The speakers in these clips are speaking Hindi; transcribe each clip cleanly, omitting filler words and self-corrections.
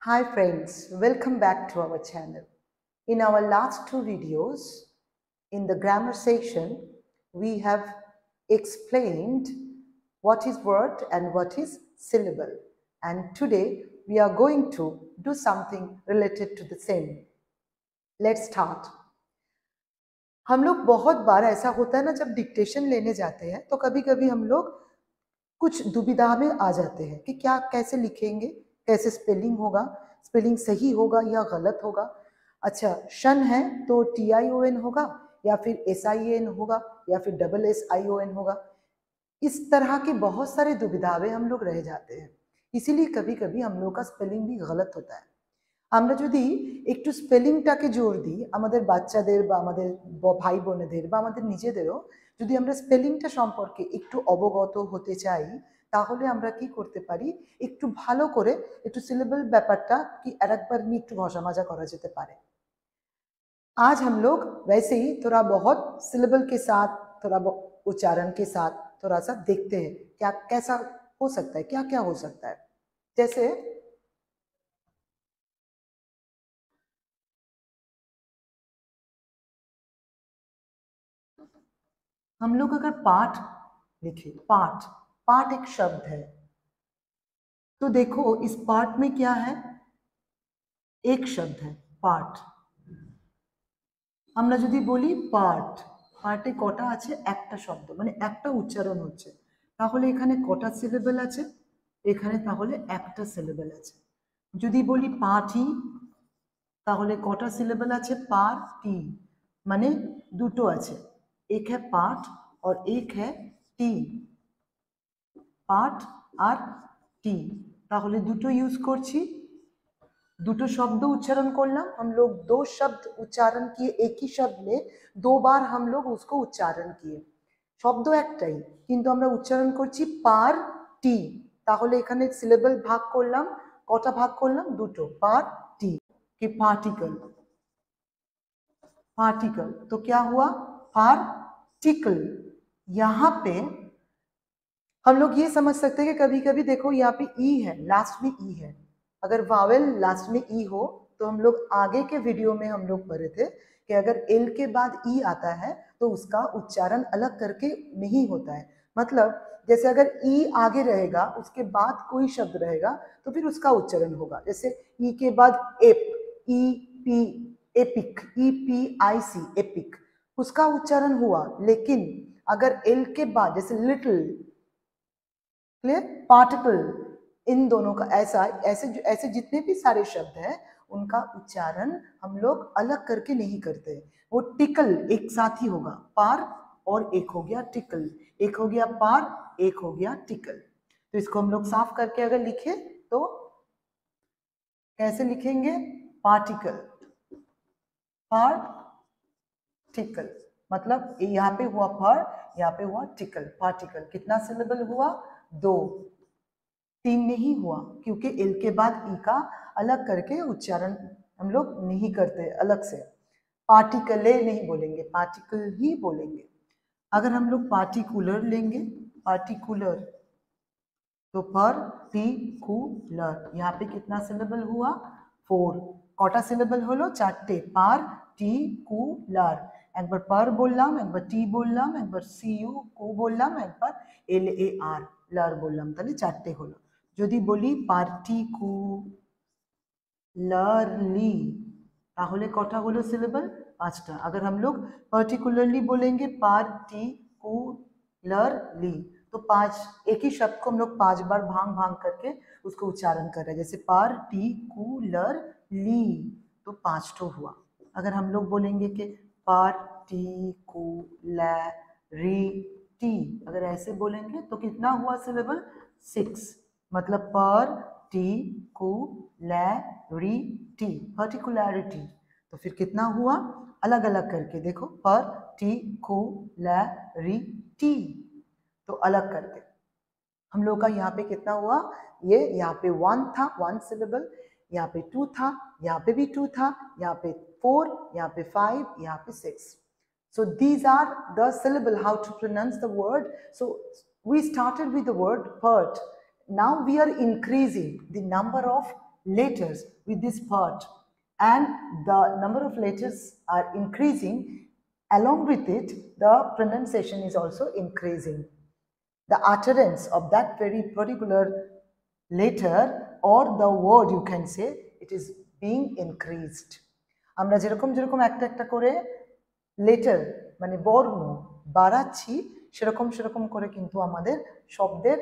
Hi friends, welcome back to our channel. In our last two videos, in the grammar section, we have explained what is word and what is syllable. And today we are going to do something related to the same. Let's start. हम लोग बहुत बार ऐसा होता है ना, जब डिक्टेशन लेने जाते हैं तो कभी कभी हम लोग कुछ दुविधा में आ जाते हैं कि क्या कैसे लिखेंगे, कैसे स्पेलिंग होगा, स्पेलिंग सही होगा या गलत होगा। अच्छा, शन है तो TION होगा या फिर SIN होगा या फिर SSION होगा। इस तरह की बहुत सारे दुविधाएं हम लोग रह जाते हैं, इसीलिए कभी कभी हम लोग का स्पेलिंग भी गलत होता है। আমরা যদি একটু স্পেলিংটাকে জোর দিই, আমাদের বাচ্চাদের বা আমাদের ভাই বোনেদের বা আমাদের নিজেদেরও যদি আমরা স্পেলিংটা সম্পর্কে একটু অবগত হতে চাই, তাহলে আমরা কি করতে পারি, একটু ভালো করে একটু সিলেবল ব্যাপারটা কি আরেকবার নিয়ে একটু ঘষা মাজা করা যেতে পারে। आज हम लोग वैसे ही थोड़ा बहुत सिलेबल के साथ, थोड़ा उच्चारण के साथ थोड़ा सा देखते हैं क्या कैसा हो सकता है, क्या क्या हो सकता है। जैसे हम लोग अगर पाठ लिखे, पाठ पाठ एक शब्द है, तो देखो इस पाठ में क्या है, एक शब्द है पाठ। আমরা যদি বলি পাঠ, পাঠে কটা আছে, একটা শব্দ মানে একটা উচ্চারণ হচ্ছে, তাহলে এখানে কটা সিলেবল আছে, এখানে তাহলে একটা সিলেবল আছে। যদি বলি পাঠি, তাহলে কটা সিলেবল আছে, পাঠি মানে দুটো আছে, एक है पाठ और एक है टी, পাঠ আর টি, তাহলে দুটো ইউজ করছি, দুটো শব্দ উচ্চারণ করলাম। हम लोग दो शब्द उच्चारण किए, एक ही शब्द में दो बार हम लोग उसको उच्चारण किए, শব্দ একটাই কিন্তু আমরা উচ্চারণ করছি পার টি, তাহলে এখানে সিলেবল ভাগ করলাম, কটা ভাগ করলাম, দুটো, পার টি कि पार्टिकल, पार्टिकल तो क्या हुआ, पार्टिकल। यहाँ पे हम लोग ये समझ सकते हैं कि कभी कभी देखो यहाँ पे ई है, लास्ट में ई है, अगर वावेल लास्ट में ई हो तो हम लोग आगे के वीडियो में हम लोग पढ़े थे कि अगर एल के बाद ई आता है तो उसका उच्चारण अलग करके नहीं होता है। मतलब जैसे अगर ई आगे रहेगा, उसके बाद कोई शब्द रहेगा तो फिर उसका उच्चारण होगा। जैसे ई के बाद app, E P, epic, EPIC, epic, उसका उच्चारण हुआ। लेकिन अगर एल के बाद जैसे लिटिल, क्लियर, पार्टिकल, इन दोनों का ऐसा ऐसे ऐसे जितने भी सारे शब्द हैं उनका उच्चारण हम लोग अलग करके नहीं करते, वो टिकल एक साथ ही होगा, पार और एक हो गया टिकल, एक हो गया पार, एक हो गया टिकल। तो इसको हम लोग साफ करके अगर लिखे तो कैसे लिखेंगे, पार्टिकल, पार्टिकल, मतलब यहाँ पे हुआ पर, यहाँ पे हुआ टिकल, पार्टिकल। कितना सिलेबल हुआ, दो, तीन नहीं हुआ, क्योंकि एल के बाद ई का अलग करके उच्चारण हम लोग नहीं करते अलग से, पार्टिकले नहीं बोलेंगे, पार्टिकल ही बोलेंगे। अगर हम लोग पार्टिकुलर लेंगे, पार्टिकुलर, तो पार्टिकुलर, यहाँ पे कितना सिलेबल हुआ, फोर, कटा सिलेबल हलो, चारटे, पार्टिकुलर। एक बार पर बोललाम, एक बार टी बोललाम, एक बार CU को बोललाम, एक बार LAR लार बोललाम, ताहले चारटे हलो। যদি বলি पार्टिकुलरली, তাহলে কটা হলো সিলেবল, পাঁচটা। अगर हम लोग पर्टिकुलरली बोलेंगे, पार्टिकुलरली, तो पांच, एक ही शब्द को हम लोग 5 बार भांग भांग करके उसको उच्चारण कर रहे हैं। जैसे पार्टिकुलरली तो 5 तो हुआ। अगर हम लोग बोलेंगे कि पार्टिकुलरिटी, अगर ऐसे बोलेंगे तो कितना हुआ सिलेबल, 6, मतलब पर्टिकुलरिटी, पर्टिकुलरिटी, तो फिर कितना हुआ, अलग अलग करके देखो, पर्टिकुलरिटी, तो अलग करके हम लोग का यहाँ पे कितना हुआ, ये यहाँ पे 1 था, 1 सिलेबल, यहाँ पे 2 था, यहाँ पे भी 2 था, यहाँ पे 4, यहाँ पे 5, यहाँ पे 6. So these are the syllable, how to pronounce the word. So we started with the word part. Now we are increasing the number of letters with this part, and the number of letters are increasing. Along with it, the pronunciation is also increasing. The utterance of that very particular letter or the word, you can say, it is being increased. আমরা যেরকম যেরকম একটা একটা করে লেটার মানে বর্ণ বাড়াচ্ছি, সেরকম সেরকম করে কিন্তু আমাদের শব্দের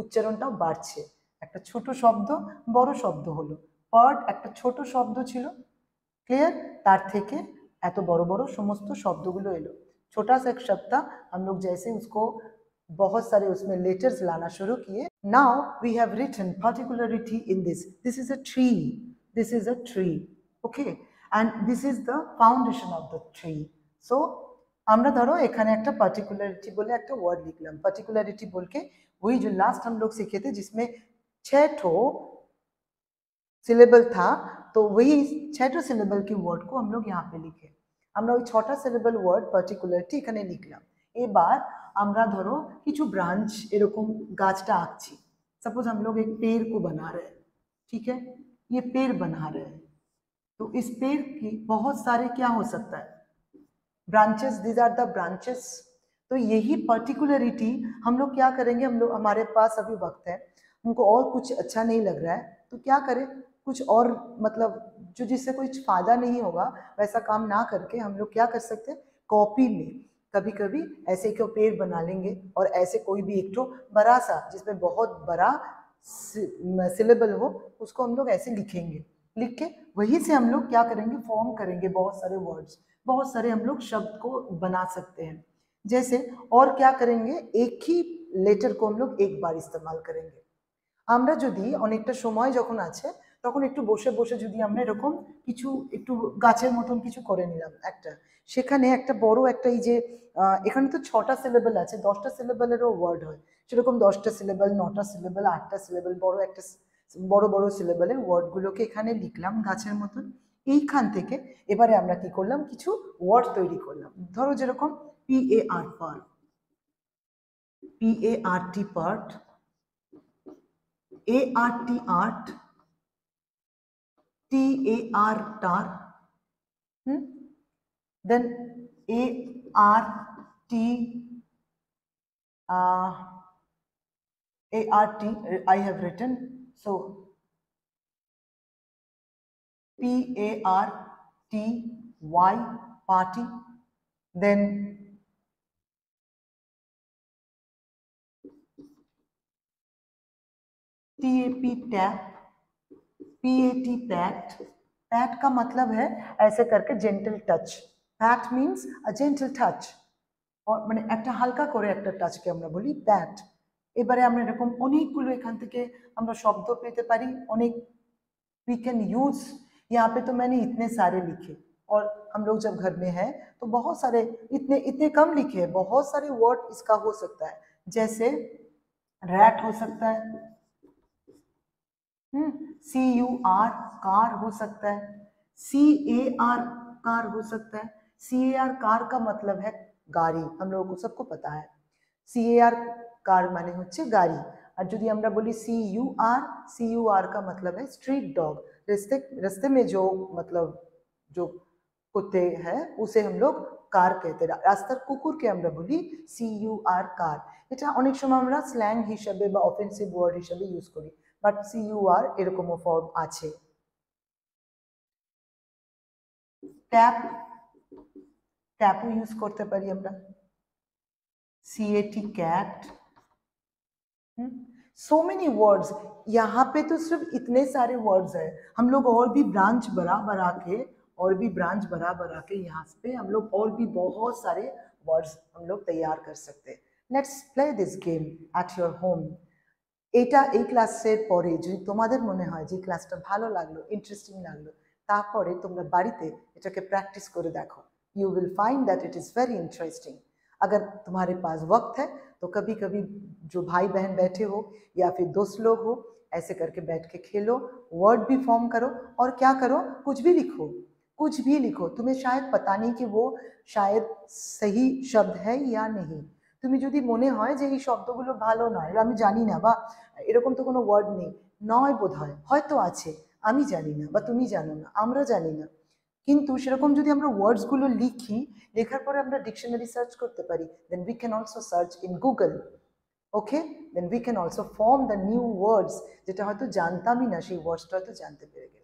উচ্চারণটাও বাড়ছে। একটা ছোট শব্দ বড় শব্দ হলো, পার্ট একটা ছোট শব্দ ছিল, क्लियर, तार থেকে এত বড় বড় সমস্ত শব্দগুলো এলো। छोटा सा एक शब्द था, हम लोग जैसे उसको बहुत सारे उसमें लेटर्स लाना शुरू किए। Now we have written particularity in this. This is a tree, this is a tree, okay, and this is the foundation of the tree. So আমরা ধরো এখানে একটা particularity বলে একটা ওয়ার্ড লিখলাম। particularity বলকে वही जो लास्ट हम लोग सीखे थे जिसमें 6 ठो सिलेबल था, तो वही 6 ठो सिलेबल के वर्ड को हम लोग यहाँ पे लिखे। আমরা ওই 6টা সিলেবল ওয়ার্ড পার্টিকুলারটি এখানে লিখলাম। এবার আমরা ধরো কিছু ব্রাঞ্চ এরকম গাছটা আঁকছি। सपोज हम लोग एक पेड़ को बना रहे हैं, ठीक है, ये पेड़ बना रहे हैं, तो इस पेड़ की बहुत सारे क्या हो सकता है, branches, these are the branches. तो यही पर्टिकुलरिटी हम लोग क्या करेंगे, हम लोग हमारे पास अभी वक्त है, हमको और कुछ अच्छा नहीं लग रहा है, तो क्या करें, कुछ और मतलब जो जिससे कोई फायदा नहीं होगा वैसा काम ना करके हम लोग क्या कर सकते हैं, कॉपी में कभी कभी ऐसे क्यों पेड़ बना लेंगे और ऐसे कोई भी एक तो बड़ा सा जिसमें बहुत बड़ा सिलेबल हो उसको हम लोग ऐसे लिखेंगे। लिख के वहीं से हम लोग क्या करेंगे, फॉर्म करेंगे बहुत सारे वर्ड्स, बहुत सारे हम लोग शब्द को बना सकते हैं। जैसे और क्या करेंगे, एक ही लेटर को हम लोग एक बार इस्तेमाल करेंगे। আমরা যদি অনেকটা সময় যখন আছে তখন একটু বসে বসে যদি আমরা এরকম কিছু একটু গাছের মতন কিছু করে নিলাম একটা, সেখানে একটা বড় একটা এই যে এখানে তো 6টা সিলেবল আছে, 10টা সিলেবলেরও ওয়ার্ড হয়, সেরকম 10টা সিলেবল, 9টা সিলেবল, 8টা সিলেবল, বড় একটা বড় বড় সিলেবলের ওয়ার্ডগুলোকে এখানে লিখলাম গাছের মতন। এইখান থেকে এবারে আমরা কি করলাম, কিছু ওয়ার্ড তৈরি করলাম। ধরো যেরকম PAR part, PART part, ART art, TAR tar, then ART ART I have written, so PARTY party, then TAP tap, PAT pat, pat का मतलब है ऐसे करके gentle touch, pat means a gentle touch, और মানে একটা হালকা করে একটা টাচকে আমরা বলি প্যাট। এবারে আমরা এরকম অনেকগুলো এখান থেকে আমরা শব্দ পেতে পারি, অনেক वी कैन यूज। यहाँ पे तो मैंने इतने सारे लिखे, और हम लोग जब घर में हैं तो बहुत सारे इतने इतने कम लिखे हैं, बहुत सारे वर्ड इसका हो सकता है। जैसे रैट हो सकता है, CUR कार हो सकता है, CAR कार हो सकता है। CAR कार का मतलब है गाड़ी, हम लोगों को सबको पता है CAR कार माने होच्छे गाड़ी। और যদি আমরা বলি CUR का मतलब है स्ट्रीट डॉग, रास्ते में जो मतलब जो कुत्ते हैं उसे हम लोग कार कहते हैं। রাস্তার কুকুরকে আমরা বলি CUR कार। এটা অনেক সময় আমরা স্ল্যাং হিসেবে বা অফেন্সিভ ওয়ার্ড হিসেবে ইউজ করি, বাট CUR এরকমও ফর্ম আছে। ট্যাপ, ট্যাপও ইউজ করতে পারি আমরা, CAT cat. So many words, यहाँ पे तो सिर्फ इतने सारे वर्ड्स हैं, हम लोग और भी ब्रांच बढ़ा बढ़ा के यहाँ पे हम लोग और भी बहुत सारे वर्ड्स हम लोग तैयार कर सकते हैं। Let's play this game at your home. এটা এই ক্লাসের পরে যদি তোমাদের মনে হয় যে ক্লাসটা ভালো লাগলো, ইন্টারেস্টিং লাগলো, তারপরে তোমরা বাড়িতে এটাকে প্র্যাকটিস করে দেখো। You will find that it is very interesting. अगर तुम्हारे पास वक्त है तो कभी कभी जो भाई बहन बैठे हो या फिर दोस्त लोग हो, ऐसे करके बैठ के खेलो, वर्ड भी फॉर्म करो, और क्या करो, कुछ भी लिखो, कुछ भी लिखो। तुम्हें शायद पता नहीं कि वो शायद सही शब्द है या नहीं। তুমি যদি মনে হয় যে এই শব্দগুলো ভালো নয়, আমি জানি না বা এরকম তো কোনো ওয়ার্ড নেই, নয় বোধহয়, হয়তো আছে, আমি জানি না বা তুমি জানো না, আমরা জানি না, কিন্তু সেরকম যদি আমরা ওয়ার্ডসগুলো লিখি, লেখার পরে আমরা ডিকশনারি সার্চ করতে পারি, then we can also search in Google. Okay, then we can also form the new words, যেটা হয়তো জানতামই না, সেই ওয়ার্ডসটা হয়তো জানতে পেরে গেলাম।